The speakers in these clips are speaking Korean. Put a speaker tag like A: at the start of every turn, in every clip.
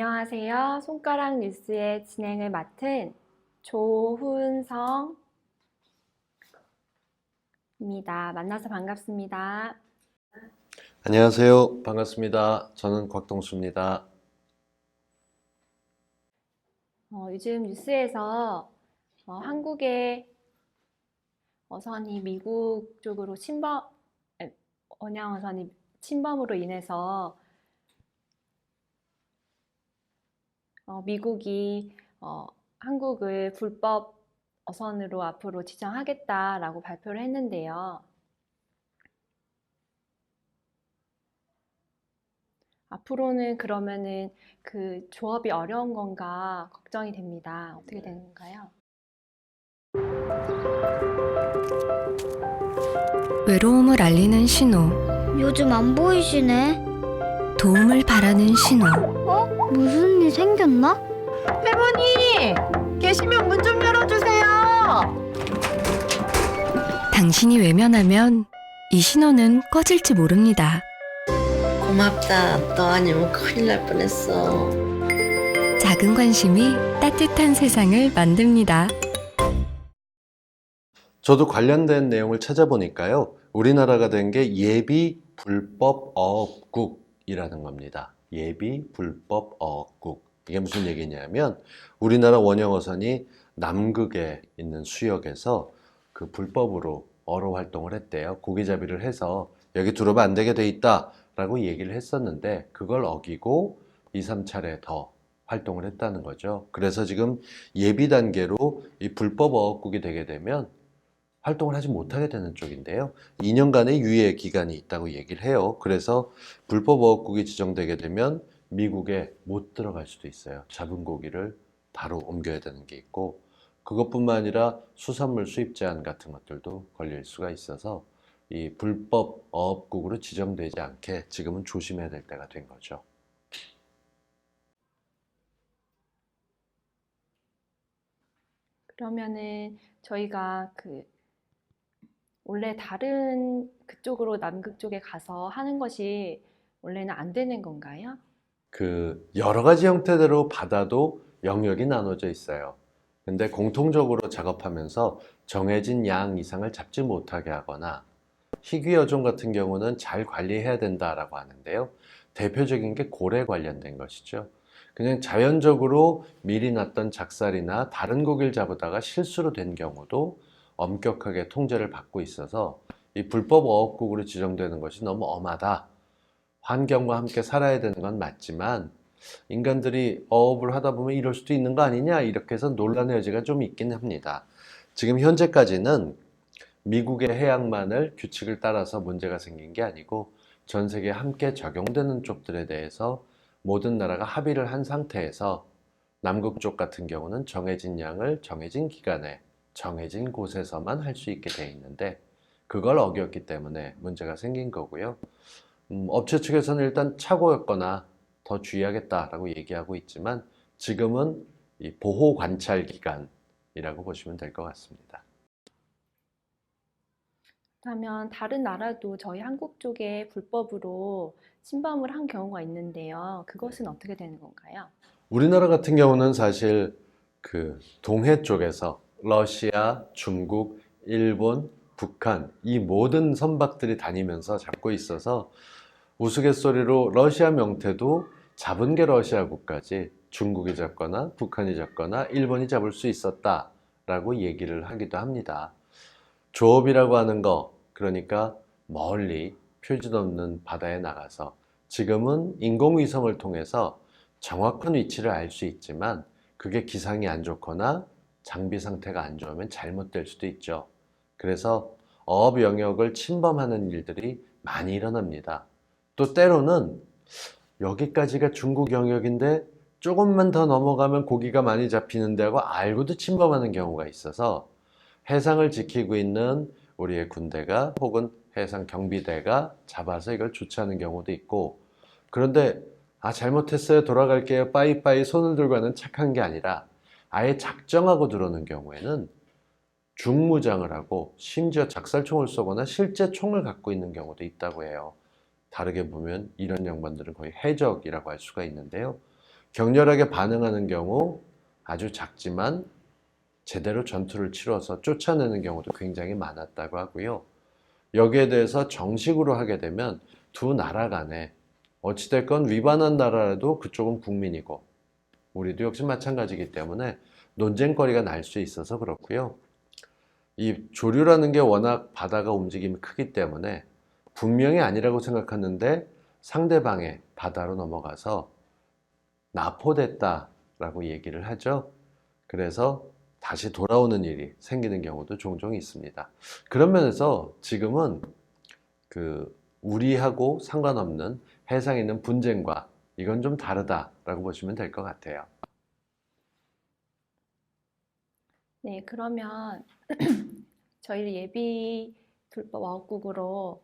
A: 안녕하세요. 손가락 뉴스의 진행을 맡은 조훈성입니다. 만나서 반갑습니다.
B: 안녕하세요. 반갑습니다. 저는 곽동수입니다.
A: 요즘 뉴스에서 한국의 어선이 미국 쪽으로 언양 어선이 침범으로 인해서 미국이 한국을 불법 어선으로 앞으로 지정하겠다라고 발표를 했는데요. 앞으로는 그러면은 그 조업이 어려운 건가 걱정이 됩니다. 어떻게 되는 건가요?
C: 외로움을 알리는 신호,
D: 요즘 안 보이시네.
C: 도움을 바라는 신호.
D: 무슨 일 생겼나?
E: 할머니! 계시면 문 좀 열어주세요!
C: 당신이 외면하면 이 신호는 꺼질지 모릅니다.
F: 고맙다. 너 아니면 큰일 날 뻔했어.
C: 작은 관심이 따뜻한 세상을 만듭니다.
B: 저도 관련된 내용을 찾아보니까요. 우리나라가 된 게 예비 불법 어업국이라는 겁니다. 예비 불법 어업국. 이게 무슨 얘기냐면 우리나라 원형어선이 남극에 있는 수역에서 그 불법으로 어로 활동을 했대요. 고기잡이를 해서 여기 들어오면 안 되게 돼 있다라고 얘기를 했었는데 그걸 어기고 2, 3차례 더 활동을 했다는 거죠. 그래서 지금 예비 단계로 이 불법 어업국이 되게 되면 활동을 하지 못하게 되는 쪽인데요. 2년간의 유예 기간이 있다고 얘기를 해요. 그래서 불법 어업국이 지정되게 되면 미국에 못 들어갈 수도 있어요. 잡은 고기를 바로 옮겨야 되는 게 있고 그것뿐만 아니라 수산물 수입 제한 같은 것들도 걸릴 수가 있어서 이 불법 어업국으로 지정되지 않게 지금은 조심해야 될 때가 된 거죠.
A: 그러면은 저희가 원래 다른 그쪽으로 남극 쪽에 가서 하는 것이 원래는 안 되는 건가요?
B: 그 여러 가지 형태대로 바다도 영역이 나눠져 있어요. 근데 공통적으로 작업하면서 정해진 양 이상을 잡지 못하게 하거나 희귀 어종 같은 경우는 잘 관리해야 된다라고 하는데요. 대표적인 게 고래 관련된 것이죠. 그냥 자연적으로 미리 났던 작살이나 다른 고기를 잡으다가 실수로 된 경우도 엄격하게 통제를 받고 있어서 이 불법 어업국으로 지정되는 것이 너무 엄하다. 환경과 함께 살아야 되는 건 맞지만 인간들이 어업을 하다 보면 이럴 수도 있는 거 아니냐 이렇게 해서 논란의 여지가 좀 있긴 합니다. 지금 현재까지는 미국의 해양만을 규칙을 따라서 문제가 생긴 게 아니고 전 세계에 함께 적용되는 쪽들에 대해서 모든 나라가 합의를 한 상태에서 남극 쪽 같은 경우는 정해진 양을 정해진 기간에 정해진 곳에서만 할 수 있게 돼 있는데 그걸 어겼기 때문에 문제가 생긴 거고요. 업체 측에서는 일단 착오였거나 더 주의하겠다라고 얘기하고 있지만 지금은 이 보호 관찰 기간이라고 보시면 될 것 같습니다.
A: 그렇다면 다른 나라도 저희 한국 쪽에 불법으로 침범을 한 경우가 있는데요. 그것은 어떻게 되는 건가요?
B: 우리나라 같은 경우는 사실 그 동해 쪽에서 러시아, 중국, 일본, 북한 이 모든 선박들이 다니면서 잡고 있어서 우스갯소리로 러시아 명태도 잡은 게 러시아국까지 중국이 잡거나 북한이 잡거나 일본이 잡을 수 있었다라고 얘기를 하기도 합니다. 조업이라고 하는 거, 그러니까 멀리 표지도 없는 바다에 나가서 지금은 인공위성을 통해서 정확한 위치를 알 수 있지만 그게 기상이 안 좋거나 장비 상태가 안 좋으면 잘못될 수도 있죠. 그래서 어업 영역을 침범하는 일들이 많이 일어납니다. 또 때로는 여기까지가 중국 영역인데 조금만 더 넘어가면 고기가 많이 잡히는데 하고 알고도 침범하는 경우가 있어서 해상을 지키고 있는 우리의 군대가 혹은 해상 경비대가 잡아서 이걸 조치하는 경우도 있고 그런데 잘못했어요 돌아갈게요 빠이빠이 손을 들고 하는 착한 게 아니라 아예 작정하고 들어오는 경우에는 중무장을 하고 심지어 작살총을 쏘거나 실제 총을 갖고 있는 경우도 있다고 해요. 다르게 보면 이런 양반들은 거의 해적이라고 할 수가 있는데요. 격렬하게 반응하는 경우 아주 작지만 제대로 전투를 치러서 쫓아내는 경우도 굉장히 많았다고 하고요. 여기에 대해서 정식으로 하게 되면 두 나라 간에 어찌됐건 위반한 나라라도 그쪽은 국민이고 우리도 역시 마찬가지이기 때문에 논쟁거리가 날 수 있어서 그렇고요. 이 조류라는 게 워낙 바다가 움직임이 크기 때문에 분명히 아니라고 생각하는데 상대방의 바다로 넘어가서 납포됐다라고 얘기를 하죠. 그래서 다시 돌아오는 일이 생기는 경우도 종종 있습니다. 그런 면에서 지금은 우리하고 상관없는 해상에 있는 분쟁과 이건 좀 다르다라고 보시면 될 것 같아요.
A: 네, 그러면 저희를 예비 불법 어업국으로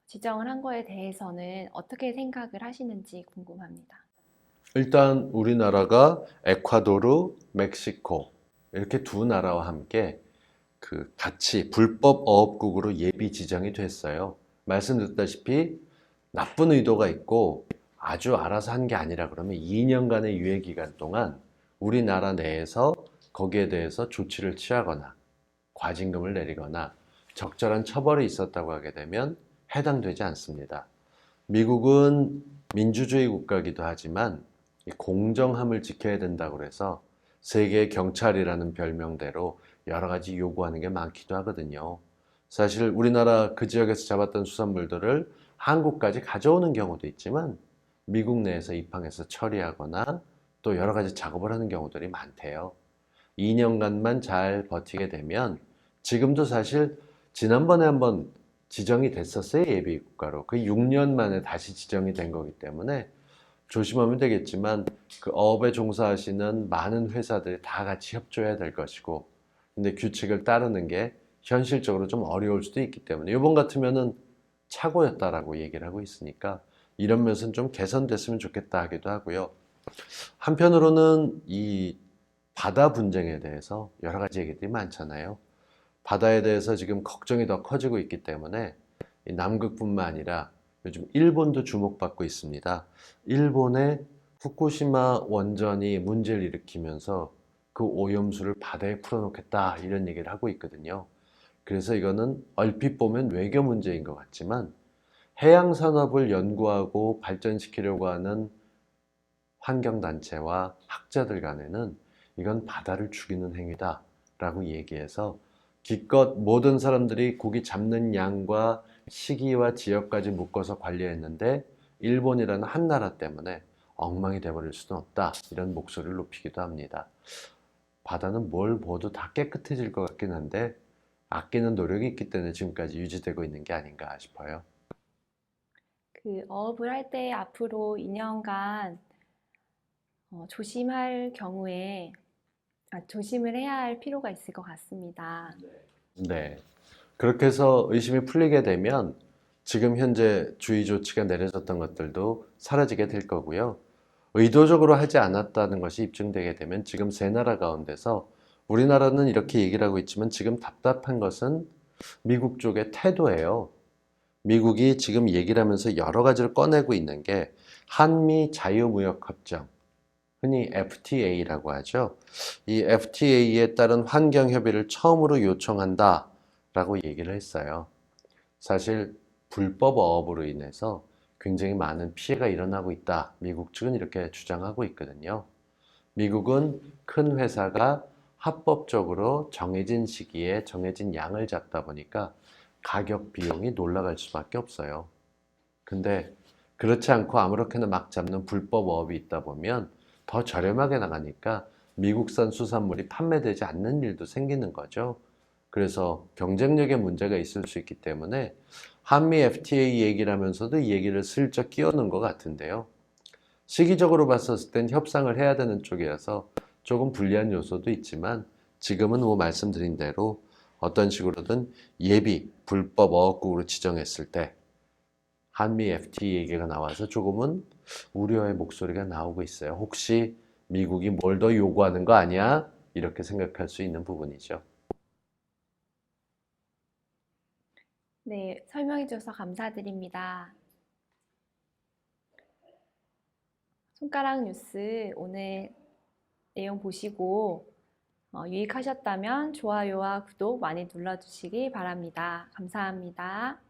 A: 지정을 한 거에 대해서는 어떻게 생각을 하시는지 궁금합니다.
B: 일단 우리나라가 에콰도르, 멕시코 이렇게 두 나라와 함께 같이 불법 어업국으로 예비 지정이 됐어요. 말씀드렸다시피 나쁜 의도가 있고 아주 알아서 한 게 아니라 그러면 2년간의 유예 기간 동안 우리나라 내에서 거기에 대해서 조치를 취하거나 과징금을 내리거나 적절한 처벌이 있었다고 하게 되면 해당되지 않습니다. 미국은 민주주의 국가이기도 하지만 이 공정함을 지켜야 된다고 해서 세계 경찰이라는 별명대로 여러 가지 요구하는 게 많기도 하거든요. 사실 우리나라 그 지역에서 잡았던 수산물들을 한국까지 가져오는 경우도 있지만 미국 내에서 입항해서 처리하거나 또 여러 가지 작업을 하는 경우들이 많대요. 2년간만 잘 버티게 되면 지금도 사실 지난번에 한번 지정이 됐었어요. 예비국가로. 그 6년 만에 다시 지정이 된 거기 때문에 조심하면 되겠지만 그 어업에 종사하시는 많은 회사들이 다 같이 협조해야 될 것이고 근데 규칙을 따르는 게 현실적으로 좀 어려울 수도 있기 때문에 이번 같으면은 착오였다라고 얘기를 하고 있으니까 이런 면에서는 좀 개선됐으면 좋겠다 하기도 하고요. 한편으로는 이 바다 분쟁에 대해서 여러 가지 얘기들이 많잖아요. 바다에 대해서 지금 걱정이 더 커지고 있기 때문에 남극뿐만 아니라 요즘 일본도 주목받고 있습니다. 일본의 후쿠시마 원전이 문제를 일으키면서 그 오염수를 바다에 풀어놓겠다 이런 얘기를 하고 있거든요. 그래서 이거는 얼핏 보면 외교 문제인 것 같지만 해양산업을 연구하고 발전시키려고 하는 환경단체와 학자들 간에는 이건 바다를 죽이는 행위다라고 얘기해서 기껏 모든 사람들이 고기 잡는 양과 시기와 지역까지 묶어서 관리했는데 일본이라는 한 나라 때문에 엉망이 돼버릴 수는 없다 이런 목소리를 높이기도 합니다. 바다는 뭘 봐도 다 깨끗해질 것 같긴 한데 아끼는 노력이 있기 때문에 지금까지 유지되고 있는 게 아닌가 싶어요.
A: 어업을 할 때 앞으로 2년간 조심할 경우에 조심을 해야 할 필요가 있을 것 같습니다.
B: 네. 그렇게 해서 의심이 풀리게 되면 지금 현재 주의 조치가 내려졌던 것들도 사라지게 될 거고요. 의도적으로 하지 않았다는 것이 입증되게 되면 지금 세 나라 가운데서 우리나라는 이렇게 얘기를 하고 있지만 지금 답답한 것은 미국 쪽의 태도예요. 미국이 지금 얘기를 하면서 여러 가지를 꺼내고 있는 게 한미 자유무역협정, 흔히 FTA라고 하죠. 이 FTA에 따른 환경협의를 처음으로 요청한다라고 얘기를 했어요. 사실 불법 어업으로 인해서 굉장히 많은 피해가 일어나고 있다. 미국 측은 이렇게 주장하고 있거든요. 미국은 큰 회사가 합법적으로 정해진 시기에 정해진 양을 잡다 보니까 가격 비용이 올라갈 수밖에 없어요. 근데 그렇지 않고 아무렇게나 막 잡는 불법 어업이 있다 보면 더 저렴하게 나가니까 미국산 수산물이 판매되지 않는 일도 생기는 거죠. 그래서 경쟁력에 문제가 있을 수 있기 때문에 한미 FTA 얘기를 하면서도 이 얘기를 슬쩍 끼워넣은 것 같은데요. 시기적으로 봤었을 땐 협상을 해야 되는 쪽이라서 조금 불리한 요소도 있지만 지금은 뭐 말씀드린 대로 어떤 식으로든 예비 불법 어업국으로 지정했을 때 한미 FTA 얘기가 나와서 조금은 우려의 목소리가 나오고 있어요. 혹시 미국이 뭘 더 요구하는 거 아니야? 이렇게 생각할 수 있는 부분이죠.
A: 네, 설명해 주셔서 감사드립니다. 손가락 뉴스 오늘 내용 보시고 유익하셨다면 좋아요와 구독 많이 눌러주시기 바랍니다. 감사합니다.